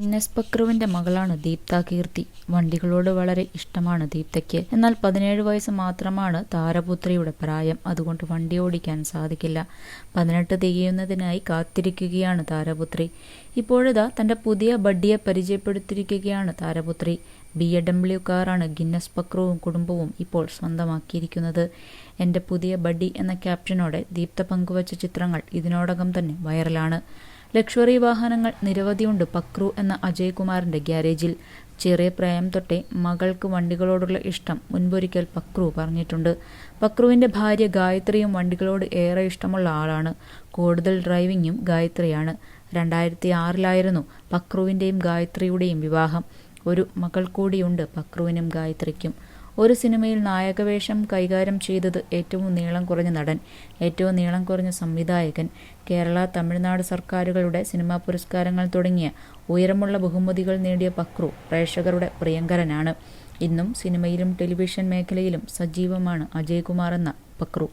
Guinness പക്രുവിന്റെ മകളാണ് ദീപ്ത കീർത്തി. വണ്ടികളോട് വളരെ ഇഷ്ടമാണ് ദീപ്തയ്ക്ക്. എന്നാൽ 17 വയസ്സ് മാത്രമാണ് താരപുത്രിയുടെ പ്രായം. അതുകൊണ്ട് വണ്ടി ഓടിക്കാൻ സാധിക്കില്ല. 18 തികയുന്നതിനായി കാത്തിരിക്കുകയാണ് താരപുത്രി. ഇപ്പോഴിതാ തന്റെ പുതിയ ബഡ്ഡിയെ പരിചയപ്പെടുത്തിയിരിക്കുകയാണ് താരപുത്രി. BMW കാറാണ് ഗിന്നസ് പക്രുവും കുടുംബവും ഇപ്പോൾ സ്വന്തമാക്കിയിരിക്കുന്നത്. എന്റെ പുതിയ ബഡ്ഡി എന്ന ക്യാപ്ഷനോടെ ദീപ്ത പങ്കുവച്ച ചിത്രങ്ങൾ ഇതിനോടകം തന്നെ വൈറലാണ്. ലക്ഷറി വാഹനങ്ങൾ നിരവധിയുണ്ട് പക്രു എന്ന അജയ് കുമാറിന്റെ ഗ്യാരേജിൽ. ചെറിയ പ്രായം തൊട്ടേ മകൾക്ക് വണ്ടികളോടുള്ള ഇഷ്ടം മുൻപൊരിക്കൽ പക്രു പറഞ്ഞിട്ടുണ്ട്. പക്രുവിന്റെ ഭാര്യ ഗായത്രിയും വണ്ടികളോട് ഏറെ ഇഷ്ടമുള്ള ആളാണ്. കൂടുതൽ ഡ്രൈവിംഗും ഗായത്രിയാണ്. 2006 പക്രുവിന്റെയും ഗായത്രിയുടെയും വിവാഹം. ഒരു മകൾ കൂടിയുണ്ട് പക്രുവിനും ഗായത്രിക്കും. ഒരു സിനിമയിൽ നായകവേഷം കൈകാര്യം ചെയ്തത് ഏറ്റവും നീളം കുറഞ്ഞ നടൻ, ഏറ്റവും നീളം കുറഞ്ഞ സംവിധായകൻ, കേരള തമിഴ്നാട് സർക്കാരുകളുടെ സിനിമാ പുരസ്കാരങ്ങൾ തുടങ്ങിയ ഉയരമുള്ള ബഹുമതികൾ നേടിയ പക്രു പ്രേക്ഷകരുടെ പ്രിയങ്കരനാണ്. ഇന്നും സിനിമയിലും ടെലിവിഷൻ മേഖലയിലും സജീവമാണ് അജയ് കുമാർ എന്ന പക്രു.